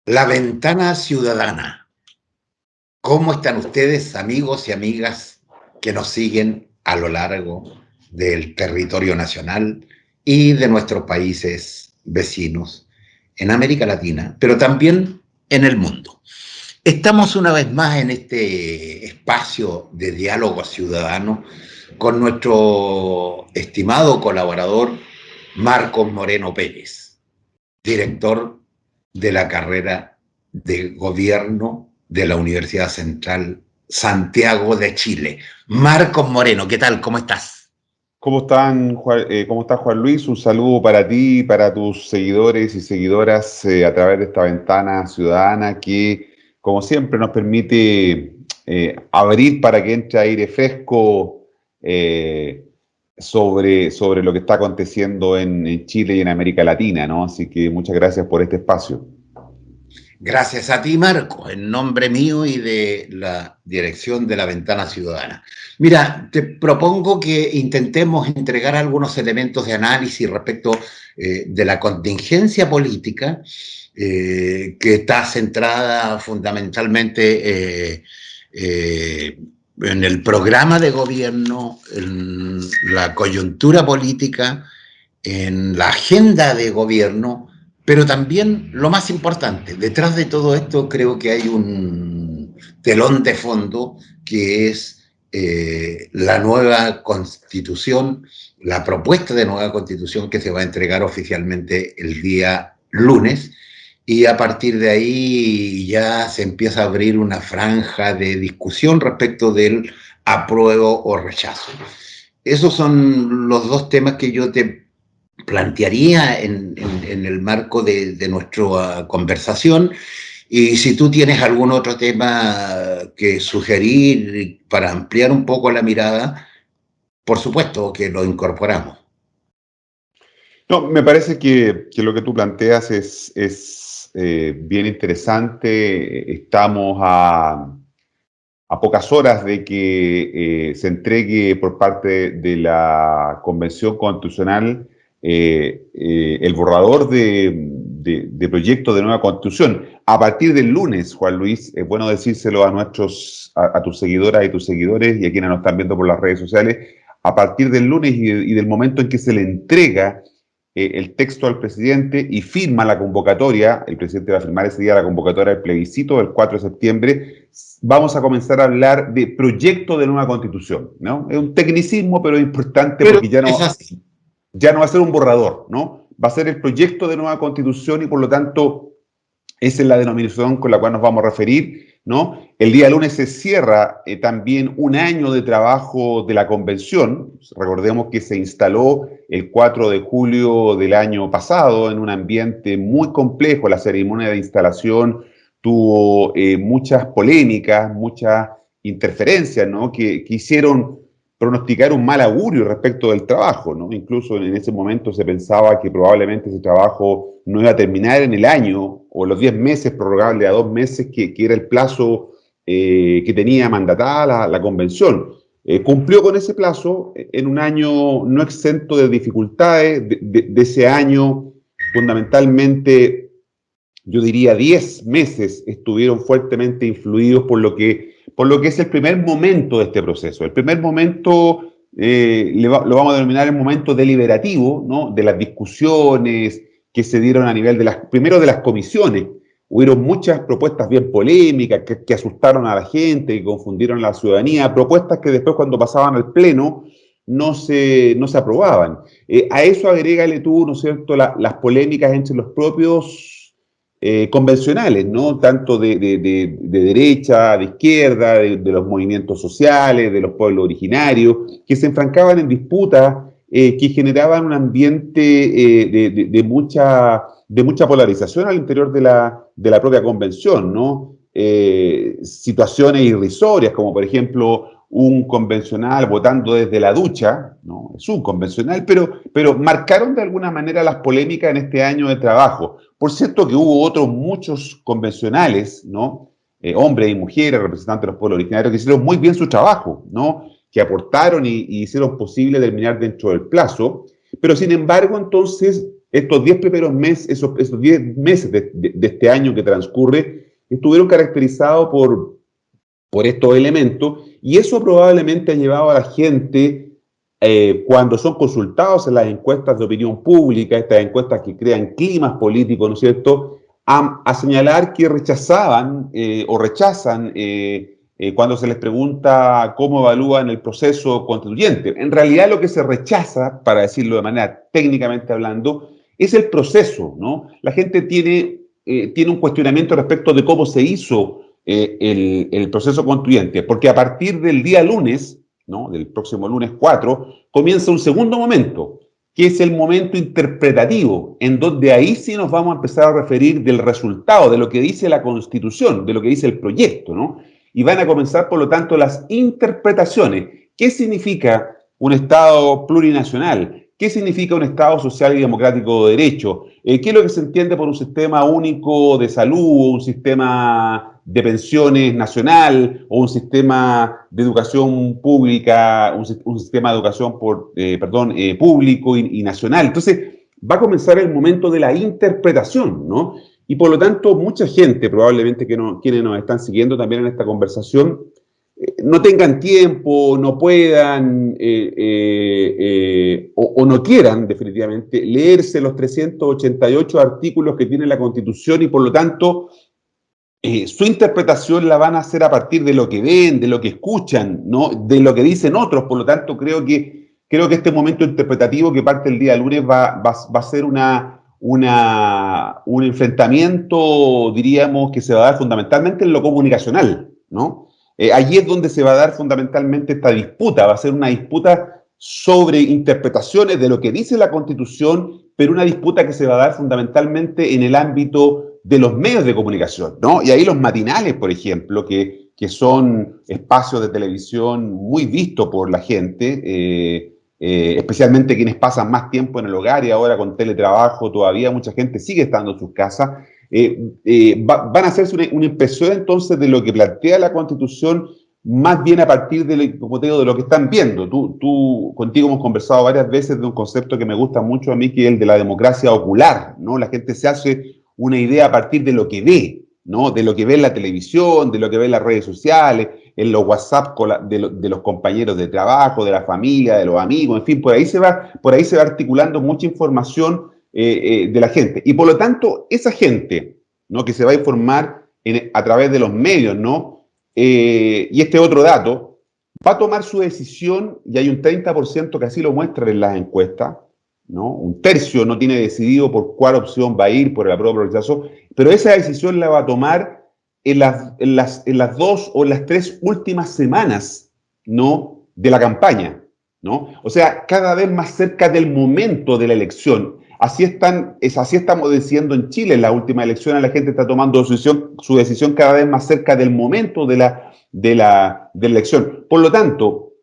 La Ventana Ciudadana. ¿Cómo están ustedes, amigos y amigas que nos siguen a lo largo del territorio nacional y de nuestros países vecinos en América Latina, pero también en el mundo? Estamos una vez más en este espacio de diálogo ciudadano con nuestro estimado colaborador Marcos Moreno Pérez, director de la carrera de Gobierno de la Universidad Central Santiago de Chile. Marcos Moreno, ¿qué tal? ¿Cómo estás? ¿Cómo estás, Juan Luis? Un saludo para ti y para tus seguidores y seguidoras a través de esta ventana ciudadana que, como siempre, nos permite abrir para que entre aire fresco sobre lo que está aconteciendo en Chile y en América Latina, ¿no? Así que muchas gracias por este espacio. Gracias a ti, Marco, en nombre mío y de la dirección de la Ventana Ciudadana. Mira, te propongo que intentemos entregar algunos elementos de análisis respecto de la contingencia política que está centrada fundamentalmente en el programa de gobierno, en la coyuntura política, en la agenda de gobierno, pero también lo más importante, detrás de todo esto creo que hay un telón de fondo que es la nueva constitución, la propuesta de nueva constitución que se va a entregar oficialmente el día lunes, y a partir de ahí ya se empieza a abrir una franja de discusión respecto del apruebo o rechazo. Esos son los dos temas que yo te plantearía en el marco de nuestra conversación. Y si tú tienes algún otro tema que sugerir para ampliar un poco la mirada, por supuesto que lo incorporamos. No, me parece que lo que tú planteas es bien interesante. Estamos a pocas horas de que se entregue por parte de la Convención Constitucional el borrador de proyecto de nueva Constitución. A partir del lunes, Juan Luis, es bueno decírselo a tus seguidoras y tus seguidores y a quienes nos están viendo por las redes sociales, a partir del lunes y del momento en que se le entrega el texto al presidente y firma la convocatoria, el presidente va a firmar ese día la convocatoria del plebiscito del 4 de septiembre, vamos a comenzar a hablar de proyecto de nueva constitución, ¿no? Es un tecnicismo, pero es importante Pero porque es así. ya no va a ser un borrador, ¿no? Va a ser el proyecto de nueva constitución y por lo tanto esa es la denominación con la cual nos vamos a referir, ¿no? El día lunes se cierra también un año de trabajo de la convención. Recordemos que se instaló el 4 de julio del año pasado en un ambiente muy complejo. La ceremonia de instalación tuvo muchas polémicas, muchas interferencias, ¿no? Que hicieron pronosticar un mal augurio respecto del trabajo, ¿no? Incluso en ese momento se pensaba que probablemente ese trabajo no iba a terminar en el año o los 10 meses, prorrogable a 2 meses, que era el plazo que tenía mandatada la convención. Cumplió con ese plazo en un año no exento de dificultades. De ese año, fundamentalmente, yo diría 10 meses estuvieron fuertemente influidos por lo que es el primer momento de este proceso. El primer momento lo vamos a denominar el momento deliberativo, ¿no? De las discusiones que se dieron a nivel primero de las comisiones. Hubieron muchas propuestas bien polémicas que asustaron a la gente, que confundieron a la ciudadanía, propuestas que después cuando pasaban al pleno no se aprobaban. A eso agrégale tú, ¿no es cierto?, las polémicas entre los propios convencionales, ¿no? Tanto de derecha, de izquierda, de los movimientos sociales, de los pueblos originarios, que se enfrancaban en disputas que generaban un ambiente de mucha polarización al interior de la propia convención, ¿no? Situaciones irrisorias, como por ejemplo un convencional votando desde la ducha, ¿no? Es un convencional, pero marcaron de alguna manera las polémicas en este año de trabajo. Por cierto que hubo otros muchos convencionales, ¿no? Hombres y mujeres, representantes de los pueblos originarios, que hicieron muy bien su trabajo, ¿no? Que aportaron y hicieron posible terminar dentro del plazo. Pero sin embargo, entonces, estos 10 primeros meses, esos 10 meses de este año que transcurre, estuvieron caracterizados por estos elementos, y eso probablemente ha llevado a la gente, cuando son consultados en las encuestas de opinión pública, estas encuestas que crean climas políticos, ¿no es cierto?, a señalar que rechazaban o rechazan cuando se les pregunta cómo evalúan el proceso constituyente. En realidad lo que se rechaza, para decirlo de manera técnicamente hablando, es el proceso, ¿no? La gente tiene un cuestionamiento respecto de cómo se hizo el proceso constituyente, porque a partir del día lunes, ¿no?, del próximo lunes 4, comienza un segundo momento, que es el momento interpretativo, en donde ahí sí nos vamos a empezar a referir del resultado, de lo que dice la Constitución, de lo que dice el proyecto, ¿no? Y van a comenzar, por lo tanto, las interpretaciones. ¿Qué significa un Estado plurinacional? ¿Qué significa un Estado social y democrático de derecho? ¿Qué es lo que se entiende por un sistema único de salud, un sistema de pensiones nacional, o un sistema de educación pública, un sistema de educación público y nacional? Entonces, va a comenzar el momento de la interpretación, ¿no? Y por lo tanto, mucha gente, probablemente quienes nos están siguiendo también en esta conversación, no tengan tiempo, no puedan o no quieran definitivamente leerse los 388 artículos que tiene la Constitución, y por lo tanto su interpretación la van a hacer a partir de lo que ven, de lo que escuchan, ¿no?, de lo que dicen otros. Por lo tanto, creo que este momento interpretativo que parte el día lunes va a ser un enfrentamiento, diríamos, que se va a dar fundamentalmente en lo comunicacional, ¿no? Allí es donde se va a dar fundamentalmente esta disputa. Va a ser una disputa sobre interpretaciones de lo que dice la Constitución, pero una disputa que se va a dar fundamentalmente en el ámbito de los medios de comunicación, ¿no? Y ahí los matinales, por ejemplo, que son espacios de televisión muy vistos por la gente, especialmente quienes pasan más tiempo en el hogar, y ahora con teletrabajo todavía mucha gente sigue estando en sus casas. Van a hacerse una impresión entonces de lo que plantea la Constitución, más bien a partir como te digo, de lo que están viendo. Contigo hemos conversado varias veces de un concepto que me gusta mucho a mí, que es el de la democracia ocular, ¿no? La gente se hace una idea a partir de lo que ve, ¿no?, de lo que ve en la televisión, de lo que ve en las redes sociales, en los WhatsApp de los compañeros de trabajo, de la familia, de los amigos, en fin, por ahí se va articulando mucha información de la gente. Y por lo tanto, esa gente, ¿no?, que se va a informar a través de los medios, ¿no?, y este otro dato, va a tomar su decisión, y hay un 30% que así lo muestran en las encuestas, ¿no? Un tercio no tiene decidido por cuál opción va a ir, por el apruebo o por el rechazo, pero esa decisión la va a tomar en las 2 o las 3 últimas semanas, ¿no?, de la campaña, ¿no? O sea, cada vez más cerca del momento de la elección. Así estamos diciendo en Chile. En la última elección la gente está tomando su decisión cada vez más cerca del momento de la elección. Por lo tanto,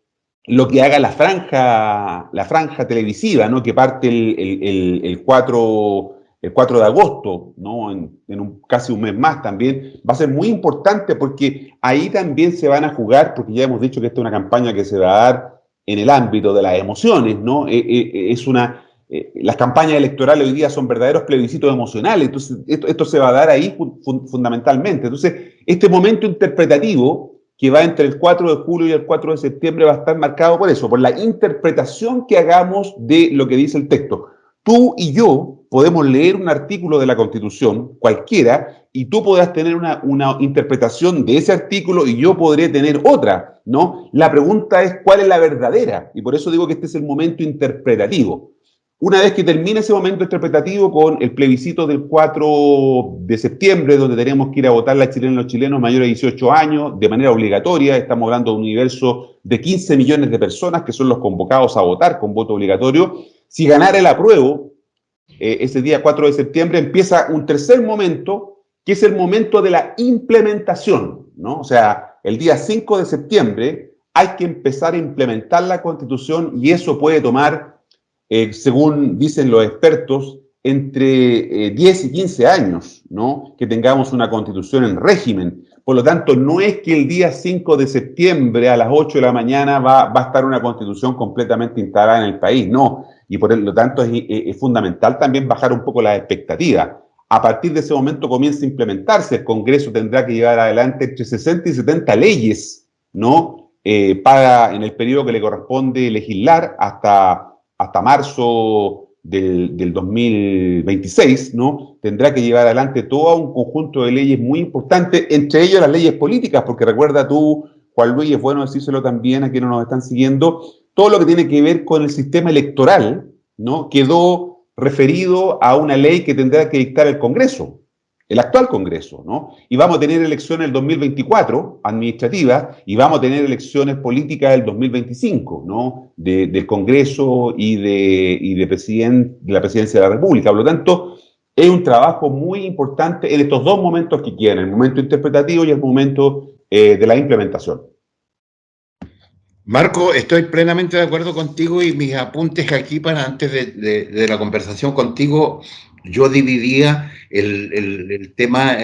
lo que haga la franja televisiva, ¿no?, que parte el 4 de agosto, ¿no?, en casi un mes más también, va a ser muy importante, porque ahí también se van a jugar, porque ya hemos dicho que esta es una campaña que se va a dar en el ámbito de las emociones, ¿no? Las campañas electorales hoy día son verdaderos plebiscitos emocionales. Entonces esto se va a dar ahí fundamentalmente. Entonces, este momento interpretativo que va entre el 4 de julio y el 4 de septiembre va a estar marcado por eso, por la interpretación que hagamos de lo que dice el texto. Tú y yo podemos leer un artículo de la Constitución, cualquiera, y tú podrás tener una interpretación de ese artículo y yo podré tener otra, ¿no? La pregunta es cuál es la verdadera, y por eso digo que este es el momento interpretativo. Una vez que termine ese momento interpretativo con el plebiscito del 4 de septiembre, donde tenemos que ir a votar las chilenas y los chilenos mayores de 18 años de manera obligatoria, estamos hablando de un universo de 15 millones de personas que son los convocados a votar con voto obligatorio. Si ganara el apruebo, ese día 4 de septiembre empieza un tercer momento, que es el momento de la implementación, ¿no? O sea, el día 5 de septiembre hay que empezar a implementar la Constitución, y eso puede tomar, según dicen los expertos, entre 10 y 15 años, ¿no?, que tengamos una Constitución en régimen. Por lo tanto, no es que el día 5 de septiembre a las 8 de la mañana va a estar una Constitución completamente instalada en el país, no. y por lo tanto es fundamental también bajar un poco las expectativas. A partir de ese momento comienza a implementarse, el Congreso tendrá que llevar adelante entre 60 y 70 leyes, ¿no? En el periodo que le corresponde legislar hasta marzo del 2026, ¿no? Tendrá que llevar adelante todo un conjunto de leyes muy importantes, entre ellas las leyes políticas, porque recuerda tú, Juan Luis, es bueno decírselo también a quienes nos están siguiendo, todo lo que tiene que ver con el sistema electoral, ¿no? Quedó referido a una ley que tendrá que dictar el Congreso, el actual Congreso, ¿no? Y vamos a tener elecciones el 2024, administrativas, y vamos a tener elecciones políticas el 2025, ¿no? Del Congreso y de la Presidencia de la República. Por lo tanto, es un trabajo muy importante en estos dos momentos que quedan, el momento interpretativo y el momento de la implementación. Marco, estoy plenamente de acuerdo contigo y mis apuntes aquí para antes de la conversación contigo, yo dividía el tema,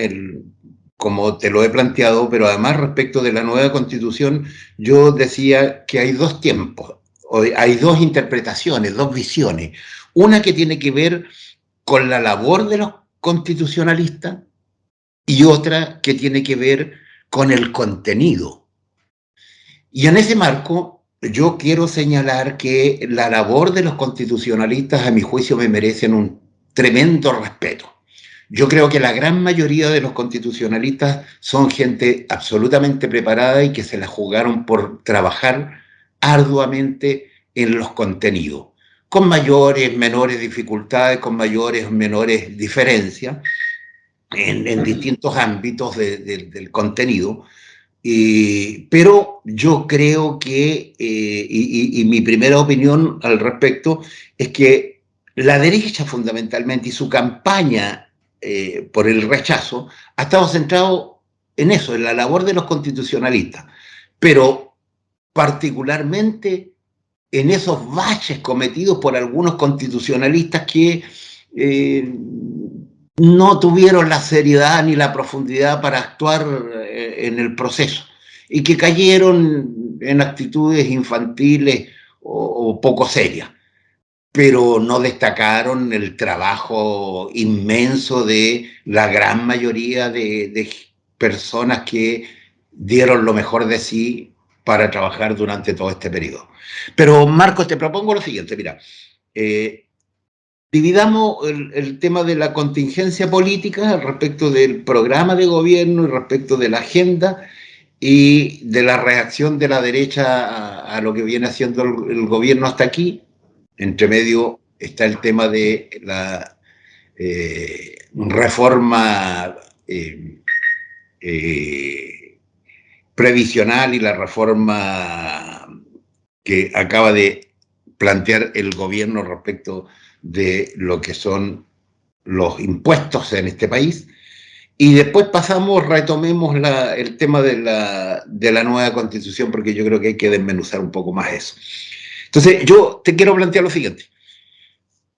como te lo he planteado, pero además respecto de la nueva constitución, yo decía que hay dos tiempos, hay dos interpretaciones, dos visiones. Una que tiene que ver con la labor de los constitucionalistas y otra que tiene que ver con el contenido. Y en ese marco, yo quiero señalar que la labor de los constitucionalistas, a mi juicio, me merecen un tremendo respeto. Yo creo que la gran mayoría de los constitucionalistas son gente absolutamente preparada y que se la jugaron por trabajar arduamente en los contenidos, con mayores, menores dificultades, con mayores, menores diferencias en distintos ámbitos del contenido. Pero yo creo que, y mi primera opinión al respecto, es que la derecha fundamentalmente y su campaña por el rechazo ha estado centrado en eso, en la labor de los constitucionalistas, pero particularmente en esos baches cometidos por algunos constitucionalistas que no tuvieron la seriedad ni la profundidad para actuar en el proceso y que cayeron en actitudes infantiles o poco serias, pero no destacaron el trabajo inmenso de la gran mayoría de personas que dieron lo mejor de sí para trabajar durante todo este periodo. Pero, Marcos, te propongo lo siguiente, mira, dividamos el tema de la contingencia política respecto del programa de gobierno y respecto de la agenda y de la reacción de la derecha a lo que viene haciendo el gobierno hasta aquí. Entre medio está el tema de la reforma previsional y la reforma que acaba de plantear el gobierno respecto de lo que son los impuestos en este país. Y después retomemos el tema de la nueva constitución, porque yo creo que hay que desmenuzar un poco más eso. Entonces, yo te quiero plantear lo siguiente.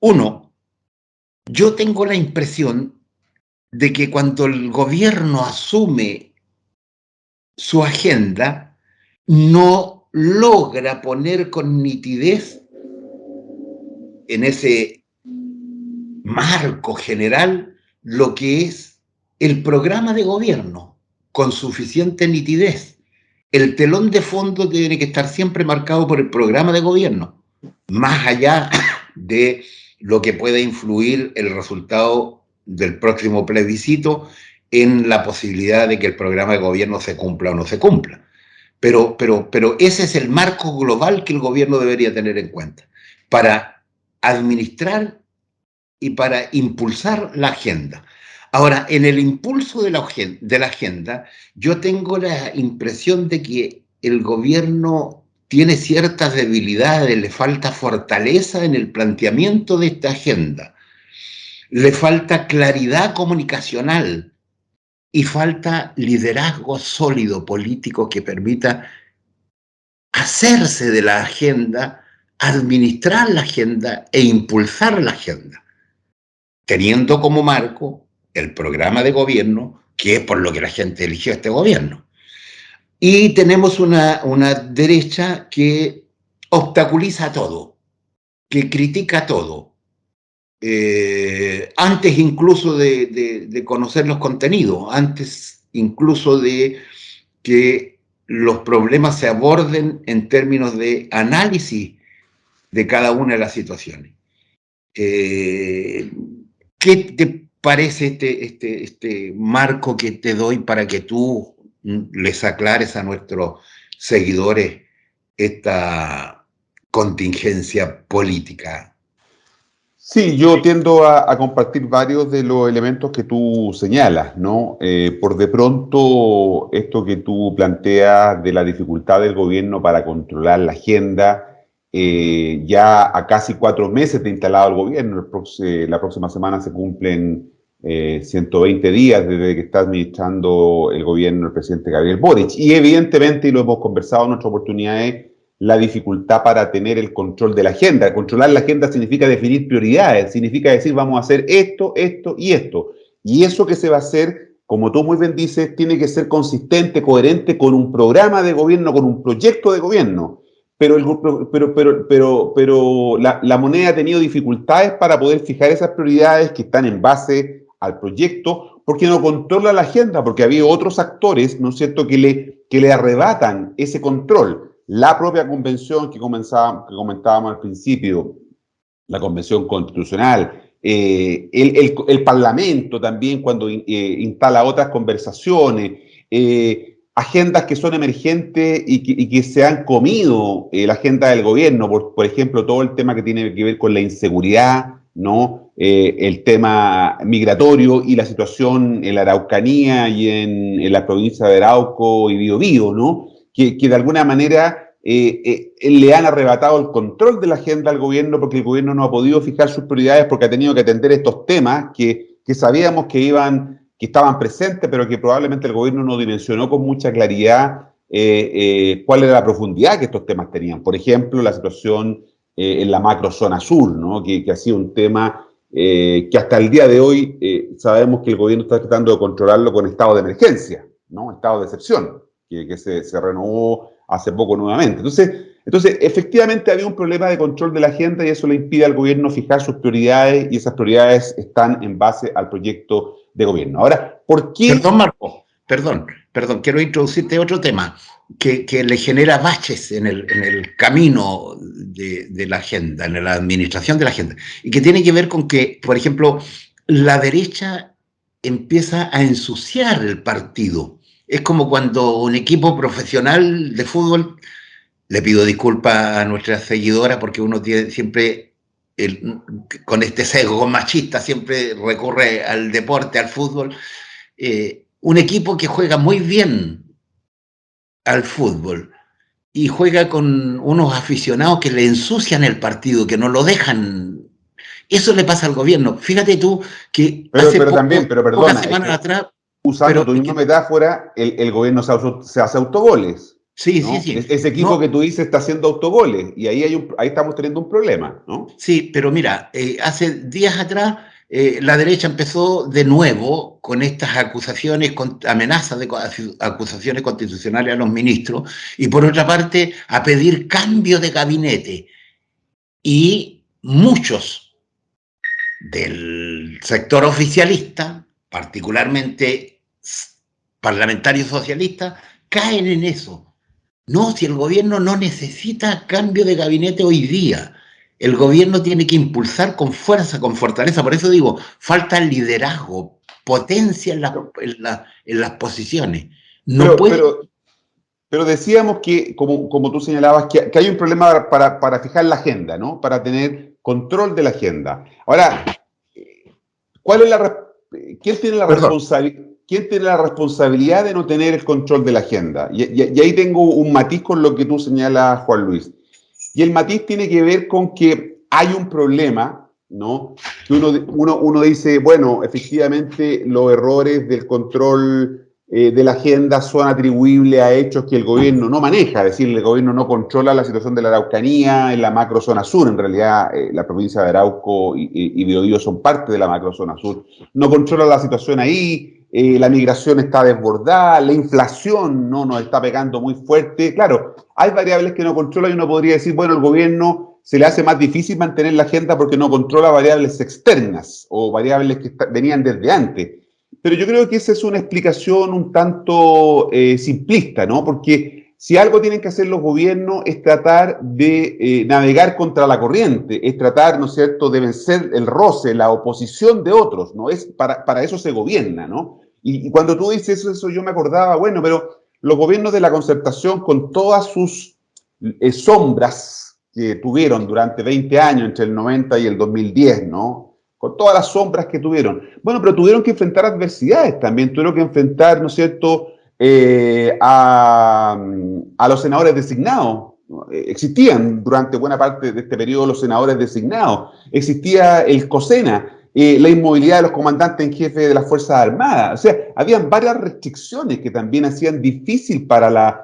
Uno, yo tengo la impresión de que cuando el gobierno asume su agenda, no logra poner con nitidez en ese marco general lo que es el programa de gobierno con suficiente nitidez. El telón de fondo tiene que estar siempre marcado por el programa de gobierno, más allá de lo que pueda influir el resultado del próximo plebiscito en la posibilidad de que el programa de gobierno se cumpla o no se cumpla. Pero ese es el marco global que el gobierno debería tener en cuenta para administrar y para impulsar la agenda. Ahora, en el impulso de la agenda, yo tengo la impresión de que el gobierno tiene ciertas debilidades, le falta fortaleza en el planteamiento de esta agenda, le falta claridad comunicacional y falta liderazgo sólido político que permita hacerse de la agenda, administrar la agenda e impulsar la agenda, teniendo como marco el programa de gobierno, que es por lo que la gente eligió este gobierno. Y tenemos una derecha que obstaculiza todo. que critica todo, antes incluso de conocer los contenidos, antes incluso de que los problemas se aborden en términos de análisis de cada una de las situaciones. ¿Qué te parece este marco que te doy para que tú les aclares a nuestros seguidores esta contingencia política? Sí, yo tiendo a compartir varios de los elementos que tú señalas, ¿no? Por de pronto, esto que tú planteas de la dificultad del gobierno para controlar la agenda, ya a casi 4 meses de instalado el gobierno, la próxima semana se cumplen 120 días desde que está administrando el gobierno el presidente Gabriel Boric. Y evidentemente, y lo hemos conversado en otras oportunidades, la dificultad para tener el control de la agenda. Controlar la agenda significa definir prioridades, significa decir vamos a hacer esto, esto y esto. Y eso que se va a hacer, como tú muy bien dices, tiene que ser consistente, coherente con un programa de gobierno, con un proyecto de gobierno. Pero la moneda ha tenido dificultades para poder fijar esas prioridades que están en base al proyecto, porque no controla la agenda, porque había otros actores, ¿no es cierto?, que le arrebatan ese control. La propia convención que comentábamos al principio, la convención constitucional, el Parlamento también cuando instala otras conversaciones, agendas que son emergentes y que se han comido la agenda del gobierno, por ejemplo, todo el tema que tiene que ver con la inseguridad, ¿no? El tema migratorio y la situación en la Araucanía y en la provincia de Arauco y Biobío, ¿no? Que de alguna manera le han arrebatado el control de la agenda al gobierno porque el gobierno no ha podido fijar sus prioridades porque ha tenido que atender estos temas que sabíamos que estaban presentes, pero que probablemente el gobierno no dimensionó con mucha claridad cuál era la profundidad que estos temas tenían. Por ejemplo, la situación en la macrozona sur, ¿no? Que ha sido un tema que hasta el día de hoy sabemos que el gobierno está tratando de controlarlo con estado de emergencia, ¿no? Estado de excepción, que se renovó hace poco nuevamente. Entonces, efectivamente había un problema de control de la agenda y eso le impide al gobierno fijar sus prioridades y esas prioridades están en base al proyecto de gobierno. Ahora, ¿por qué? Perdón, Marco, perdón, quiero introducirte otro tema que le genera baches en el camino de la agenda, en la administración de la agenda, y que tiene que ver con que, por ejemplo, la derecha empieza a ensuciar el partido. Es como cuando un equipo profesional de fútbol, le pido disculpas a nuestras seguidoras porque uno tiene siempre, con este sesgo machista, siempre recurre al deporte, al fútbol. Un equipo que juega muy bien al fútbol y juega con unos aficionados que le ensucian el partido, que no lo dejan. Eso le pasa al gobierno. Fíjate tú que pocas semanas atrás... Usando tu misma metáfora, el gobierno se hace autogoles. Sí, ¿no? sí. Ese equipo que tú dices está haciendo autogoles y ahí estamos teniendo un problema, ¿no? Sí, pero mira, hace días atrás la derecha empezó de nuevo con estas acusaciones, con amenazas de acusaciones constitucionales a los ministros y por otra parte a pedir cambio de gabinete. Y muchos del sector oficialista, particularmente parlamentarios socialistas, caen en eso. No, si el gobierno no necesita cambio de gabinete hoy día, el gobierno tiene que impulsar con fuerza, con fortaleza. Por eso digo, falta liderazgo, potencia en las posiciones. No puede... Pero decíamos que, como tú señalabas, que hay un problema para fijar la agenda, ¿no? Para tener control de la agenda. Ahora, ¿quién tiene la responsabilidad de no tener el control de la agenda? Y ahí tengo un matiz con lo que tú señalas, Juan Luis. Y el matiz tiene que ver con que hay un problema, ¿no? Que uno dice, bueno, efectivamente los errores del control de la agenda son atribuibles a hechos que el gobierno no maneja, es decir, el gobierno no controla la situación de la Araucanía en la macrozona sur, en realidad la provincia de Arauco y Biobío son parte de la macrozona sur, no controla la situación ahí, la migración está desbordada, la inflación no nos está pegando muy fuerte, claro, hay variables que no controla y uno podría decir, bueno, el gobierno se le hace más difícil mantener la agenda porque no controla variables externas o variables que venían desde antes. Pero yo creo que esa es una explicación un tanto simplista, ¿no? Porque si algo tienen que hacer los gobiernos es tratar de navegar contra la corriente, es tratar, ¿no es cierto?, de vencer el roce, la oposición de otros, ¿no? Es para eso se gobierna, ¿no? Y cuando tú dices eso, yo me acordaba, bueno, pero los gobiernos de la Concertación, con todas sus sombras que tuvieron durante 20 años, entre el 90 y el 2010, ¿no? Con todas las sombras que tuvieron. Bueno, pero tuvieron que enfrentar adversidades también, tuvieron que enfrentar, ¿no es cierto?, a los senadores designados. Existían durante buena parte de este periodo los senadores designados. Existía el COSENA, la inmovilidad de los comandantes en jefe de las Fuerzas Armadas. O sea, habían varias restricciones que también hacían difícil para la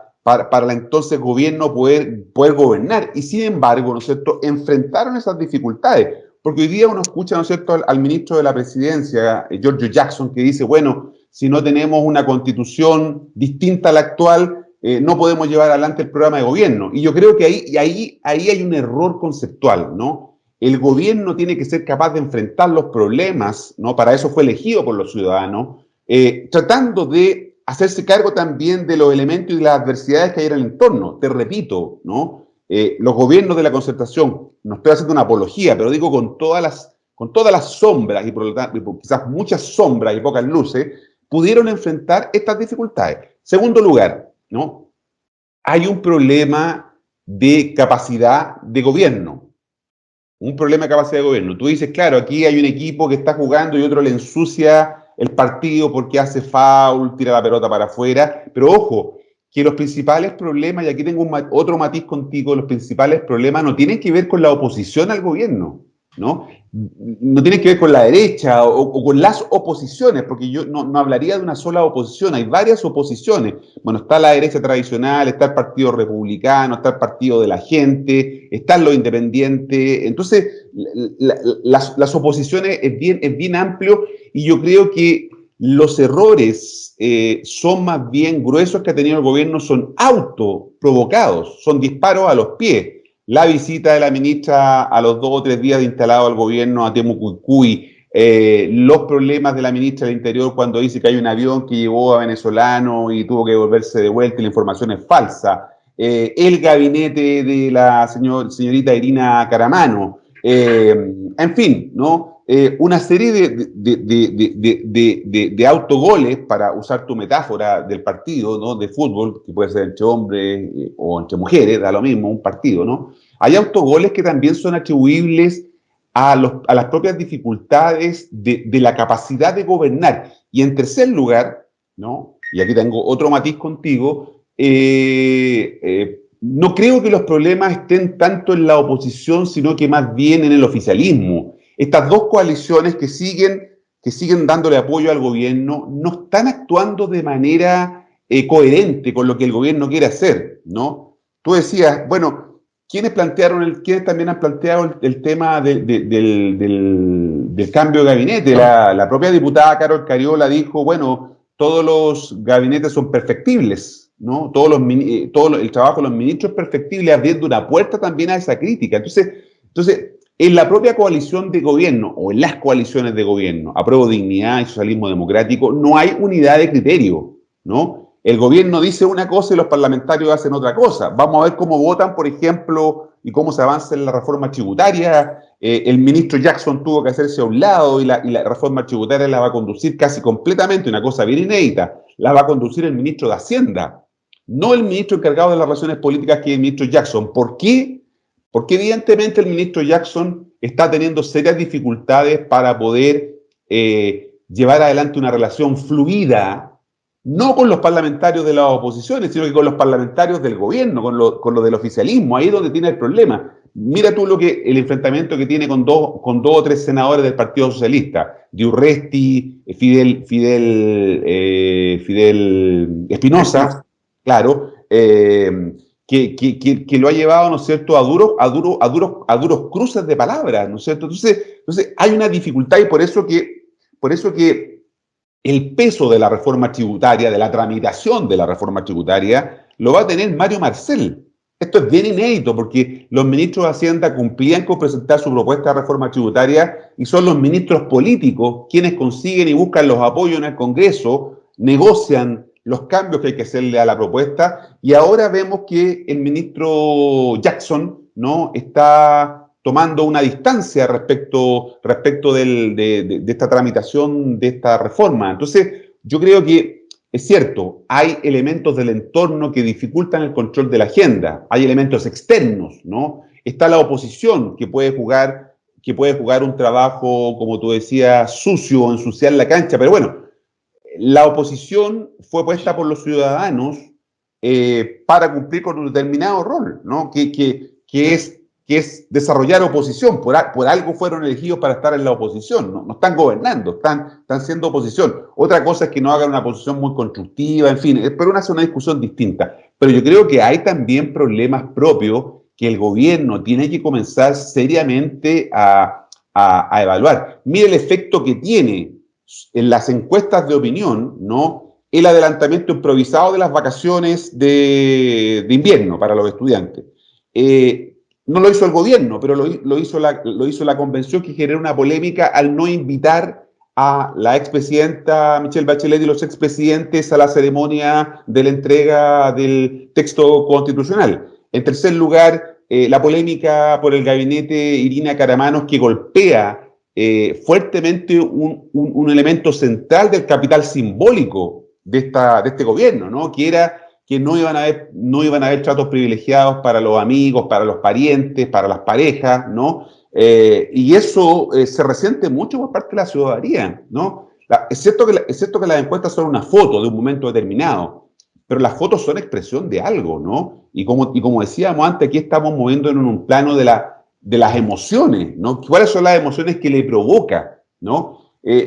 entonces gobierno poder gobernar. Y sin embargo, ¿no es cierto?, enfrentaron esas dificultades. Porque hoy día uno escucha, ¿no es cierto?, al ministro de la Presidencia, Giorgio Jackson, que dice, bueno, si no tenemos una constitución distinta a la actual, no podemos llevar adelante el programa de gobierno. Y yo creo que ahí hay un error conceptual, ¿no? El gobierno tiene que ser capaz de enfrentar los problemas, ¿no? Para eso fue elegido por los ciudadanos, tratando de hacerse cargo también de los elementos y de las adversidades que hay en el entorno. Te repito, ¿no? Los gobiernos de la Concertación, no estoy haciendo una apología, pero digo con todas las sombras, y por lo tanto, quizás muchas sombras y pocas luces, pudieron enfrentar estas dificultades. Segundo lugar, ¿no? Hay un problema de capacidad de gobierno. Un problema de capacidad de gobierno. Tú dices, claro, aquí hay un equipo que está jugando y otro le ensucia el partido porque hace foul, tira la pelota para afuera. Pero ojo, que los principales problemas, y aquí tengo otro matiz contigo, los principales problemas no tienen que ver con la oposición al gobierno, ¿no? No tienen que ver con la derecha o con las oposiciones, porque yo no hablaría de una sola oposición, hay varias oposiciones. Bueno, está la derecha tradicional, está el Partido Republicano, está el Partido de la Gente, están los independientes. Entonces, las oposiciones es bien amplio, y yo creo que los errores son más bien gruesos que ha tenido el gobierno, son autoprovocados, son disparos a los pies. La visita de la ministra a los 2 o 3 días de instalado al gobierno a Temucuicui, los problemas de la ministra del Interior cuando dice que hay un avión que llevó a venezolanos y tuvo que volverse de vuelta y la información es falsa, el gabinete de la señorita Irina Caramano, en fin, ¿no? Una serie de autogoles, para usar tu metáfora del partido, ¿no?, de fútbol, que puede ser entre hombres o entre mujeres, da lo mismo, un partido, ¿no? Hay autogoles que también son atribuibles a las propias dificultades de la capacidad de gobernar. Y en tercer lugar, ¿no?, y aquí tengo otro matiz contigo, no creo que los problemas estén tanto en la oposición, sino que más bien en el oficialismo. Estas dos coaliciones que siguen dándole apoyo al gobierno no están actuando de manera coherente con lo que el gobierno quiere hacer, ¿no? Tú decías, bueno, ¿quiénes también han planteado el tema del cambio de gabinete? La propia diputada Carol Cariola dijo, bueno, todos los gabinetes son perfectibles, ¿no? El trabajo de los ministros es perfectible, abriendo una puerta también a esa crítica. Entonces, en la propia coalición de gobierno, o en las coaliciones de gobierno, Apruebo Dignidad y Socialismo Democrático, no hay unidad de criterio, ¿no? El gobierno dice una cosa y los parlamentarios hacen otra cosa. Vamos a ver cómo votan, por ejemplo, y cómo se avanza en la reforma tributaria. El ministro Jackson tuvo que hacerse a un lado y la reforma tributaria la va a conducir casi completamente, una cosa bien inédita, la va a conducir el ministro de Hacienda, no el ministro encargado de las relaciones políticas, que es el ministro Jackson. ¿Por qué? Porque evidentemente el ministro Jackson está teniendo serias dificultades para poder llevar adelante una relación fluida, no con los parlamentarios de las oposiciones, sino que con los parlamentarios del gobierno, con lo del oficialismo. Ahí es donde tiene el problema. Mira tú el enfrentamiento que tiene con dos o tres senadores del Partido Socialista, Diurresti, Fidel Espinosa, claro, que lo ha llevado, ¿no es cierto?, a duros cruces de palabras, ¿no es cierto? Entonces hay una dificultad, y por eso que el peso de la reforma tributaria, de la tramitación de la reforma tributaria, lo va a tener Mario Marcel, esto es bien inédito porque los ministros de Hacienda cumplían con presentar su propuesta de reforma tributaria y son los ministros políticos quienes consiguen y buscan los apoyos en el Congreso, negocian los cambios que hay que hacerle a la propuesta y ahora vemos que el ministro Jackson, ¿no?, está tomando una distancia respecto de esta tramitación de esta reforma. Entonces, yo creo que es cierto, hay elementos del entorno que dificultan el control de la agenda, hay elementos externos, ¿no? Está la oposición que puede jugar un trabajo, como tú decías, sucio, ensuciar la cancha, pero bueno, la oposición fue puesta por los ciudadanos para cumplir con un determinado rol, ¿no? Que es desarrollar oposición. Por algo fueron elegidos para estar en la oposición. No están gobernando, están siendo oposición. Otra cosa es que no hagan una posición muy constructiva, en fin, pero es una discusión distinta. Pero yo creo que hay también problemas propios que el gobierno tiene que comenzar seriamente a evaluar. Mire el efecto que tiene en las encuestas de opinión, ¿no?, el adelantamiento improvisado de las vacaciones de invierno para los estudiantes. No lo hizo el gobierno, pero lo hizo la convención, que generó una polémica al no invitar a la expresidenta Michelle Bachelet y los expresidentes a la ceremonia de la entrega del texto constitucional. En tercer lugar, la polémica por el gabinete Irina Karamanos, que golpea fuertemente un elemento central del capital simbólico de este gobierno, ¿no?, que era que no iban a haber tratos privilegiados para los amigos, para los parientes, para las parejas, ¿no? Y eso se resiente mucho por parte de la ciudadanía, ¿no? Es cierto que las encuestas son una foto de un momento determinado, pero las fotos son expresión de algo, ¿no? Y como decíamos antes, aquí estamos moviendo en un plano de las emociones, ¿no? ¿Cuáles son las emociones que le provoca, ¿no?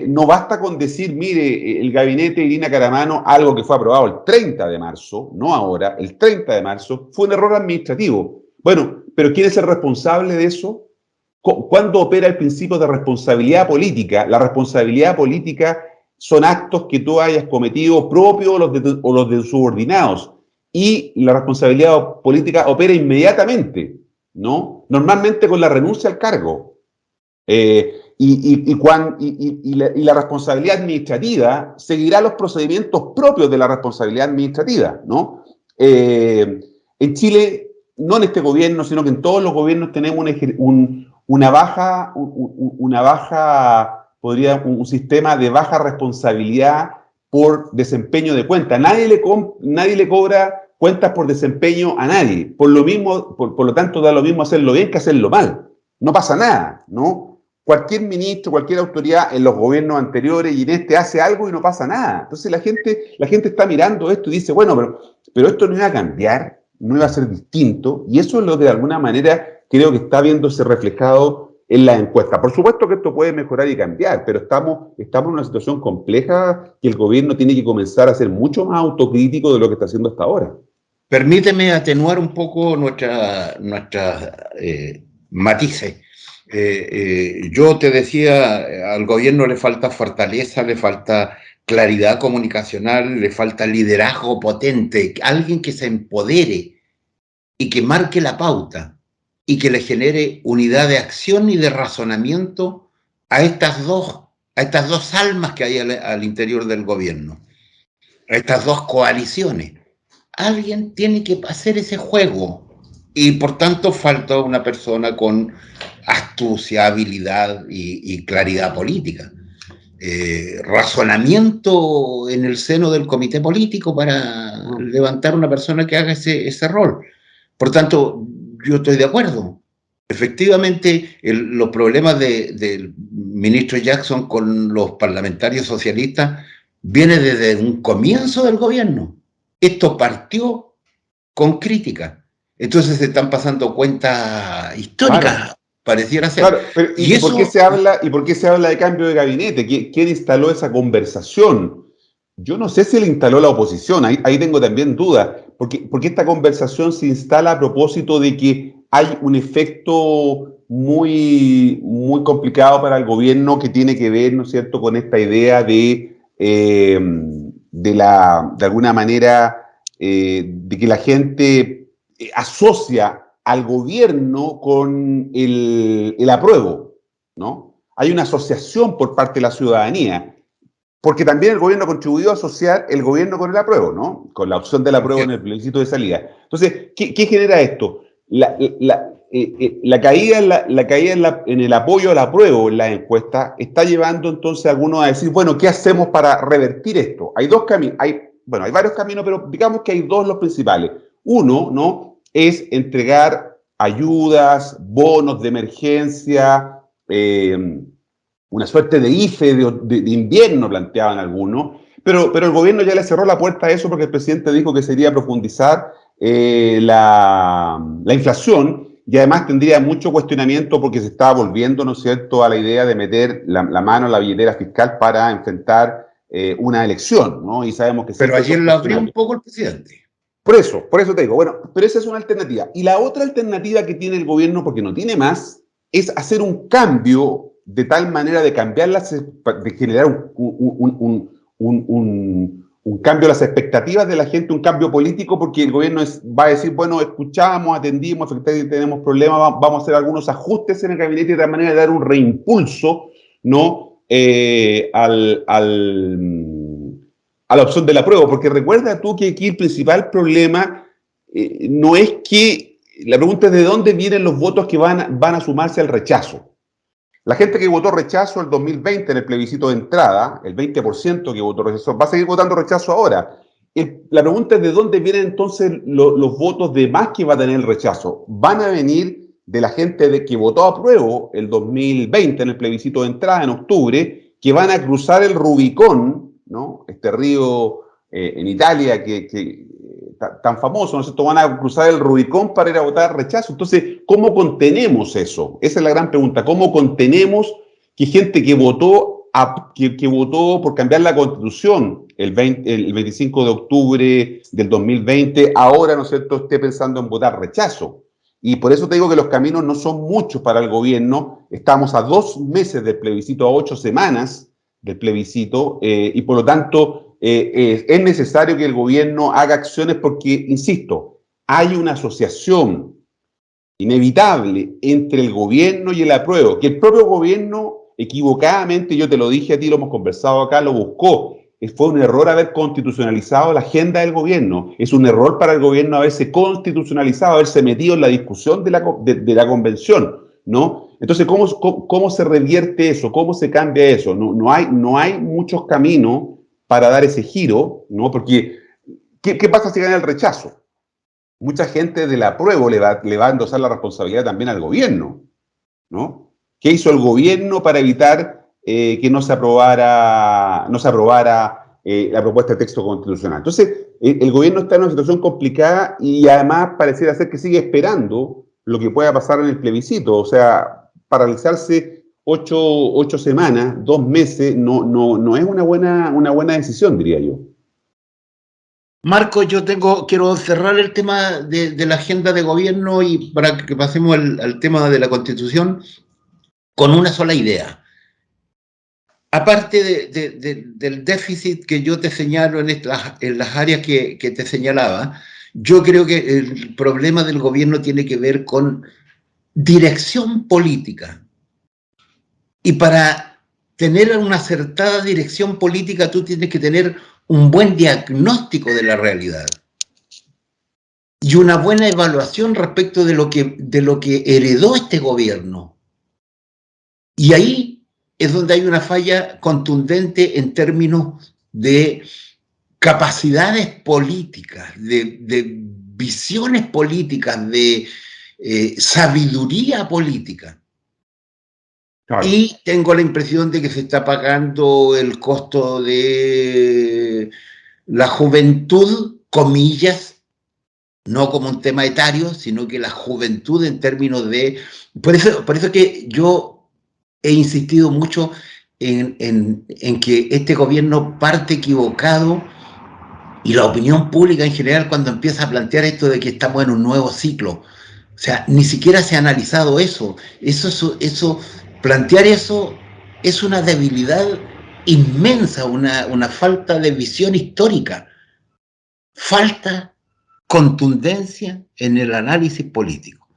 No basta con decir, mire, el gabinete de Irina Karamanos, algo que fue aprobado el 30 de marzo, no ahora, el 30 de marzo, fue un error administrativo. Bueno, pero ¿quién es el responsable de eso? ¿Cuándo opera el principio de responsabilidad política? La responsabilidad política son actos que tú hayas cometido propios o los de subordinados. Y la responsabilidad política opera inmediatamente, ¿no? Normalmente con la renuncia al cargo. Y la responsabilidad administrativa seguirá los procedimientos propios de la responsabilidad administrativa, ¿no? En Chile, no en este gobierno, sino que en todos los gobiernos tenemos un sistema de baja responsabilidad por desempeño de cuentas. Nadie le cobra cuentas por desempeño a nadie. Por lo tanto, da lo mismo hacerlo bien que hacerlo mal. No pasa nada, ¿no? Cualquier ministro, cualquier autoridad en los gobiernos anteriores y en este hace algo y no pasa nada. Entonces la gente está mirando esto y dice, bueno, pero esto no iba a cambiar, no iba a ser distinto, y eso es lo que de alguna manera creo que está viéndose reflejado en la encuesta. Por supuesto que esto puede mejorar y cambiar, pero estamos en una situación compleja que el gobierno tiene que comenzar a ser mucho más autocrítico de lo que está haciendo hasta ahora. Permíteme atenuar un poco nuestras matices. Yo te decía, al gobierno le falta fortaleza, le falta claridad comunicacional, le falta liderazgo potente, alguien que se empodere y que marque la pauta y que le genere unidad de acción y de razonamiento a estas dos almas que hay al interior del gobierno, a estas dos coaliciones. Alguien tiene que hacer ese juego. Y por tanto falta una persona con astucia, habilidad y claridad política. Razonamiento en el seno del comité político para levantar una persona que haga ese rol. Por tanto, yo estoy de acuerdo. Efectivamente, los problemas del ministro Jackson con los parlamentarios socialistas vienen desde un comienzo del gobierno. Esto partió con crítica. Entonces se están pasando cuentas históricas, claro, pareciera ser. Claro, pero ¿y por qué se habla de cambio de gabinete? ¿Quién instaló esa conversación? Yo no sé si la instaló la oposición, ahí tengo también dudas, porque esta conversación se instala a propósito de que hay un efecto muy, muy complicado para el gobierno que tiene que ver, ¿no es cierto?, con esta idea de alguna manera, de que la gente asocia al gobierno con el apruebo, ¿no? Hay una asociación por parte de la ciudadanía, porque también el gobierno contribuyó a asociar el gobierno con el apruebo, ¿no? Con la opción del apruebo en el plebiscito de salida. Entonces, ¿qué genera esto? La caída, en el apoyo al apruebo en la encuesta está llevando entonces a algunos a decir, bueno, ¿qué hacemos para revertir esto? Hay dos caminos, hay varios caminos, pero digamos que hay dos los principales. Uno, ¿no?, es entregar ayudas, bonos de emergencia, una suerte de IFE de invierno, planteaban algunos, pero el gobierno ya le cerró la puerta a eso porque el presidente dijo que sería profundizar la inflación, y además tendría mucho cuestionamiento porque se estaba volviendo, ¿no es cierto?, a la idea de meter la mano en la billetera fiscal para enfrentar una elección, ¿no? Y sabemos que Pero siempre ayer son lo abrió un poco el presidente. por eso te digo, bueno, pero esa es una alternativa. Y la otra alternativa que tiene el gobierno, porque no tiene más, es hacer un cambio de tal manera de cambiar de generar un cambio de las expectativas de la gente, un cambio político, porque el gobierno va a decir, bueno, escuchamos, atendimos, efectivamente tenemos problemas, vamos a hacer algunos ajustes en el gabinete de tal manera de dar un reimpulso, ¿no?, a la opción del apruebo, porque recuerda tú que aquí el principal problema no es que, la pregunta es de dónde vienen los votos que van a sumarse al rechazo. La gente que votó rechazo el 2020 en el plebiscito de entrada, el 20% que votó rechazo, va a seguir votando rechazo ahora. La pregunta es de dónde vienen entonces los votos de más que va a tener el rechazo. ¿Van a venir de la gente que votó apruebo el 2020 en el plebiscito de entrada en octubre, que van a cruzar el Rubicón, ¿no?, este río en Italia que tan famoso, ¿no es cierto?, van a cruzar el Rubicón para ir a votar rechazo? Entonces, ¿cómo contenemos eso? Esa es la gran pregunta. ¿Cómo contenemos que gente que votó por cambiar la Constitución el 25 de octubre del 2020, ahora, ¿no es cierto?, esté pensando en votar rechazo? Y por eso te digo que los caminos no son muchos para el gobierno. Estamos a 2 meses del plebiscito, a 8 semanas del plebiscito, y por lo tanto es necesario que el gobierno haga acciones porque, insisto, hay una asociación inevitable entre el gobierno y el apruebo, que el propio gobierno equivocadamente, yo te lo dije a ti, lo hemos conversado acá, lo buscó. Fue un error haber constitucionalizado la agenda del gobierno. Es un error para el gobierno haberse constitucionalizado, haberse metido en la discusión de la convención, ¿no? Entonces, ¿cómo se revierte eso? ¿Cómo se cambia eso? No hay muchos caminos para dar ese giro, ¿no? Porque, ¿qué pasa si gana el rechazo? Mucha gente del apruebo le va a endosar la responsabilidad también al gobierno, ¿no? ¿Qué hizo el gobierno para evitar que no se aprobara la propuesta de texto constitucional? Entonces, el gobierno está en una situación complicada y además pareciera ser que sigue esperando lo que pueda pasar en el plebiscito. O sea, paralizarse 8 semanas, 2 meses, no es una buena decisión, diría yo. Marco, quiero cerrar el tema de la agenda de gobierno y para que pasemos al tema de la Constitución con una sola idea. Aparte del déficit que yo te señalo en las áreas que te señalaba, yo creo que el problema del gobierno tiene que ver con dirección política. Y para tener una acertada dirección política, tú tienes que tener un buen diagnóstico de la realidad y una buena evaluación respecto de lo que heredó este gobierno. Y ahí es donde hay una falla contundente en términos de capacidades políticas, de visiones políticas, de sabiduría política. Claro. Y tengo la impresión de que se está pagando el costo de la juventud, comillas, no como un tema etario, sino que la juventud en términos de... Por eso que yo he insistido mucho en que este gobierno parte equivocado y la opinión pública en general cuando empieza a plantear esto de que estamos en un nuevo ciclo. O sea, ni siquiera se ha analizado eso. Plantear eso es una debilidad inmensa, una falta de visión histórica. Falta contundencia en el análisis político.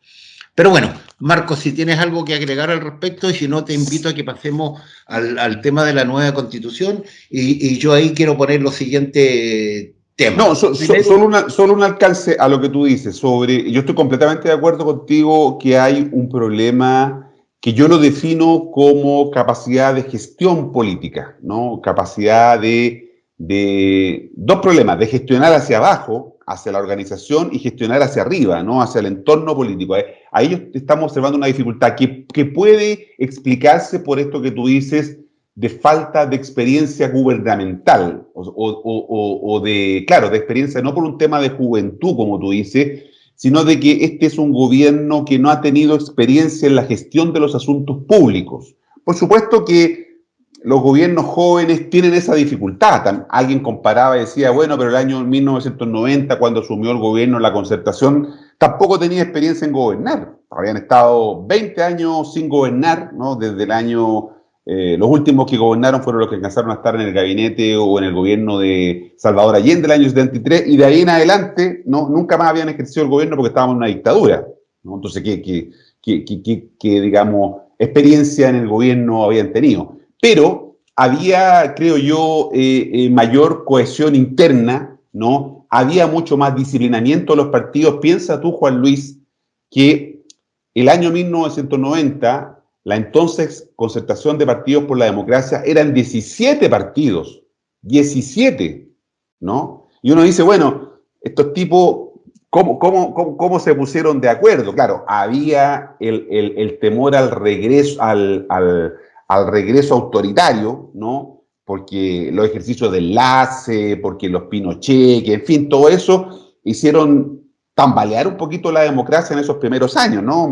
Pero bueno, Marcos, si tienes algo que agregar al respecto, y si no, te invito a que pasemos al tema de la nueva Constitución, y yo ahí quiero poner los siguientes temas. No, solo un alcance a lo que tú dices sobre, yo estoy completamente de acuerdo contigo que hay un problema que yo lo defino como capacidad de gestión política, ¿no? Capacidad de dos problemas, de gestionar hacia abajo, hacia la organización, y gestionar hacia arriba, ¿no? Hacia el entorno político. Ahí estamos observando una dificultad que puede explicarse por esto que tú dices, de falta de experiencia gubernamental, claro, de experiencia, no por un tema de juventud, como tú dices, sino de que este es un gobierno que no ha tenido experiencia en la gestión de los asuntos públicos. Por supuesto que los gobiernos jóvenes tienen esa dificultad. Alguien comparaba y decía, bueno, pero el año 1990, cuando asumió el gobierno la Concertación, tampoco tenía experiencia en gobernar. Habían estado 20 años sin gobernar, ¿no? Desde el año... los últimos que gobernaron fueron los que alcanzaron a estar en el gabinete o en el gobierno de Salvador Allende del año 73, y de ahí en adelante nunca más habían ejercido el gobierno porque estábamos en una dictadura, ¿no? Entonces, ¿qué digamos, experiencia en el gobierno habían tenido? Pero había, creo yo, mayor cohesión interna, ¿no? Había mucho más disciplinamiento de los partidos. Piensa tú, Juan Luis, que el año 1990... la entonces Concertación de Partidos por la Democracia eran 17 partidos, 17, ¿no? Y uno dice, bueno, estos tipos, ¿cómo se pusieron de acuerdo? Claro, había el temor al regreso, al regreso autoritario, ¿no? Porque los ejercicios de enlace, porque los Pinochet, que en fin, todo eso hicieron tambalear un poquito la democracia en esos primeros años, ¿no?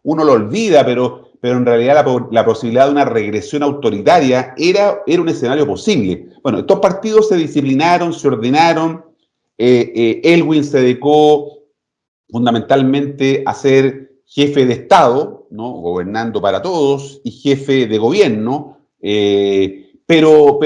Uno lo olvida, pero en realidad la posibilidad de una regresión autoritaria era un escenario posible. Bueno, estos partidos se disciplinaron, se ordenaron. Elwin se dedicó fundamentalmente a ser jefe de Estado, ¿no? Gobernando para todos, y jefe de gobierno, pero